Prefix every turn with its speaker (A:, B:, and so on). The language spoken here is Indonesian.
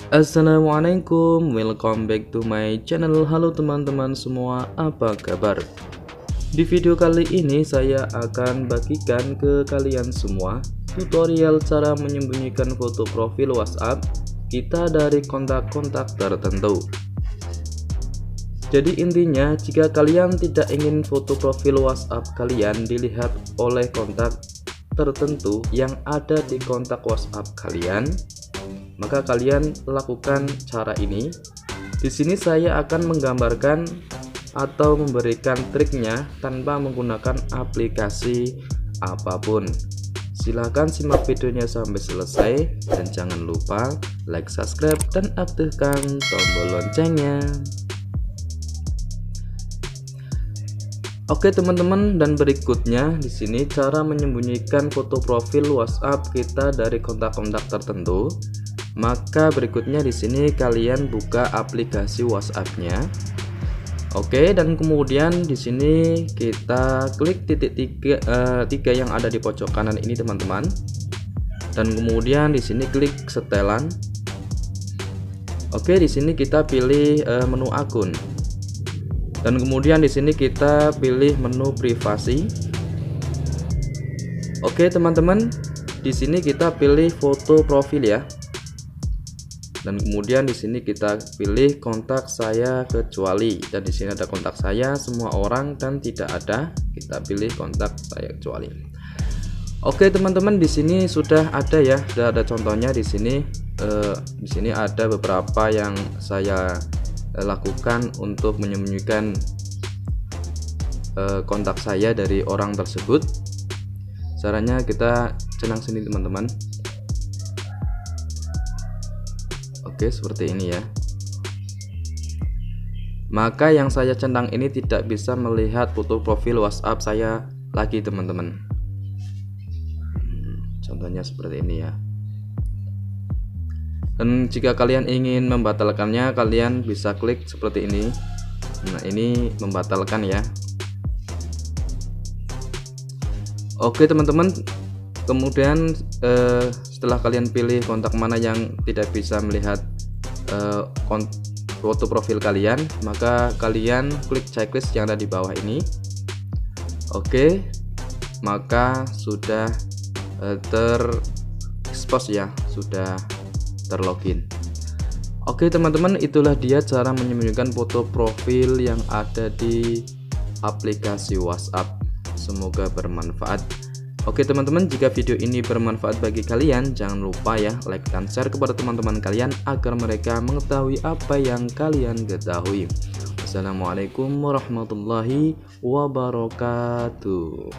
A: Assalamualaikum, welcome back to my channel. Halo teman-teman semua, apa kabar? Di video kali ini saya akan bagikan ke kalian semua tutorial cara menyembunyikan foto profil WhatsApp kita dari kontak-kontak tertentu. Jadi intinya, jika kalian tidak ingin foto profil WhatsApp kalian dilihat oleh kontak tertentu yang ada di kontak WhatsApp kalian, maka kalian lakukan cara ini. Di sini saya akan menggambarkan atau memberikan triknya tanpa menggunakan aplikasi apapun. Silahkan simak videonya sampai selesai dan jangan lupa like, subscribe, dan aktifkan tombol loncengnya. Oke teman-teman, dan berikutnya di sini cara menyembunyikan foto profil WhatsApp kita dari kontak-kontak tertentu. Maka berikutnya di sini kalian buka aplikasi WhatsApp-nya. Oke, dan kemudian di sini kita klik titik tiga yang ada di pojok kanan ini teman-teman. Dan kemudian di sini klik setelan. Oke, di sini kita pilih menu akun. Dan kemudian di sini kita pilih menu privasi. Oke, teman-teman, di sini kita pilih foto profil ya. Dan kemudian di sini kita pilih kontak saya kecuali, dan di sini ada kontak saya, semua orang, dan tidak ada, kita pilih kontak saya kecuali. Oke teman-teman, di sini sudah ada ya, sudah ada contohnya di sini. Di sini ada beberapa yang saya lakukan untuk menyembunyikan kontak saya dari orang tersebut. Caranya kita centang sini teman-teman. Oke, seperti ini ya. Maka yang saya centang ini tidak bisa melihat foto profil WhatsApp saya lagi teman-teman. Contohnya seperti ini ya. Dan jika kalian ingin membatalkannya, kalian bisa klik seperti ini. Nah, ini membatalkan ya. Oke teman-teman, kemudian setelah kalian pilih kontak mana yang tidak bisa melihat foto profil kalian, maka kalian klik checklist yang ada di bawah ini. Oke, maka sudah terexpose ya, sudah terlogin. Oke teman-teman, itulah dia cara menyembunyikan foto profil yang ada di aplikasi WhatsApp. Semoga bermanfaat. Oke teman-teman, jika video ini bermanfaat bagi kalian, jangan lupa ya like dan share kepada teman-teman kalian agar mereka mengetahui apa yang kalian ketahui. Wassalamualaikum warahmatullahi wabarakatuh.